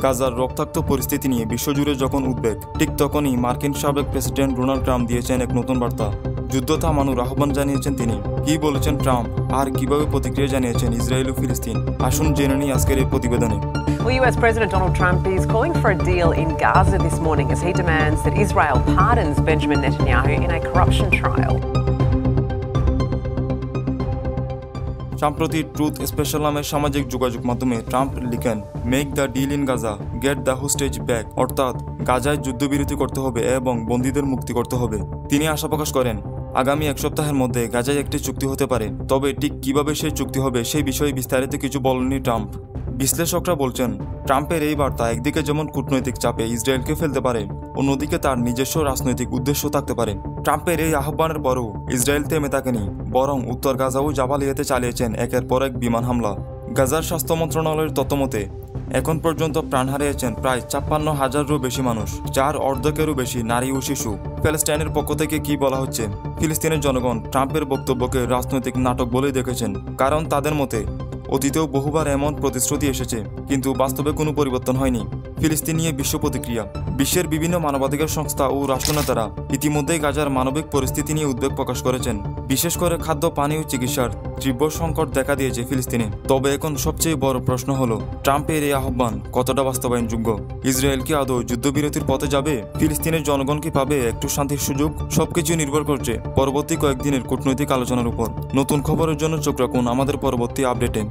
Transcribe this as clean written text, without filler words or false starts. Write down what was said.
গাজার রক্তাক্ত পরিস্থিতি নিয়ে বিশ্বজুড়ে যখন উদ্বেগ, ঠিক তখনই মার্কিন সাবেক প্রেসিডেন্ট ডোনাল্ড ট্রাম্প দিয়েছেন এক নতুন বার্তা। যুদ্ধ থামানোর আহ্বান জানিয়েছেন তিনি। কি বলেছেন ট্রাম্প আর কিভাবে প্রতিক্রিয়া জানিয়েছেন ইসরায়েল ও ফিলিস্তিন, আসুন জেনে নিই আজকের এই প্রতিবেদনে। Well, US President Donald Trump is calling for a deal in Gaza this morning as he demands that Israel pardons Benjamin Netanyahu in a corruption trial. সম্প্রতি ট্রুথ স্পেশাল নামের সামাজিক যোগাযোগ মাধ্যমে ট্রাম্প লিখেন, make the deal in Gaza, get the hostage back, অর্থাৎ গাজায় যুদ্ধবিরতি করতে হবে এবং বন্দীদের মুক্তি করতে হবে। তিনি আশা প্রকাশ করেন, আগামী এক সপ্তাহের মধ্যে গাজায় একটি চুক্তি হতে পারে, তবে ঠিক কিভাবে সেই চুক্তি হবে সেই বিষয়ে বিস্তারিত কিছু বলেননি ট্রাম্প। বিশ্লেষকরা বলছেন, ট্রাম্পের এই বার্তা একদিকে যেমন কূটনৈতিক চাপে ইসরায়েলকে ফেলতে পারে, অন্যদিকে তার নিজস্ব রাজনৈতিক উদ্দেশ্য থাকতে পারে। ট্রাম্পের এই আহ্বানের পরও ইসরায়েল থেমে থাকেনি, বরং উত্তর গাজাও জাবালিয়াতে চালিয়েছেন একের পর এক বিমান হামলা। গাজার স্বাস্থ্য মন্ত্রণালয়ের তথ্যমতে এখন পর্যন্ত প্রাণ হারিয়েছেন প্রায় ৫৬,০০০-রও বেশি মানুষ, যার অর্ধেকেরও বেশি নারী ও শিশু। প্যালেস্টাইনের পক্ষ থেকে কি বলা হচ্ছে? ফিলিস্তিনের জনগণ ট্রাম্পের বক্তব্যকে রাজনৈতিক নাটক বলেই দেখেছেন, কারণ তাদের মতে অতীতেও বহুবার এমন প্রতিশ্রুতি এসেছে, কিন্তু বাস্তবে কোনো পরিবর্তন হয়নি। ফিলিস্তিন নিয়ে বিশ্ব প্রতিক্রিয়া। বিশ্বের বিভিন্ন মানবাধিকার সংস্থা ও রাষ্ট্রনেতারা ইতিমধ্যেই গাজার মানবিক পরিস্থিতি নিয়ে উদ্বেগ প্রকাশ করেছেন। বিশেষ করে খাদ্য, পানি ও চিকিৎসার তীব্র সংকট দেখা দিয়েছে ফিলিস্তিনে। তবে এখন সবচেয়ে বড় প্রশ্ন হলো, ট্রাম্পের এই আহ্বান কতটা বাস্তবায়নযোগ্য? ইসরায়েল কি আদৌ যুদ্ধবিরতির পথে যাবে? ফিলিস্তিনের জনগণ কি পাবে একটু শান্তির সুযোগ? সবকিছু নির্ভর করছে পরবর্তী কয়েকদিনের কূটনৈতিক আলোচনার উপর। নতুন খবরের জন্য চোখ রাখুন আমাদের পরবর্তী আপডেটে।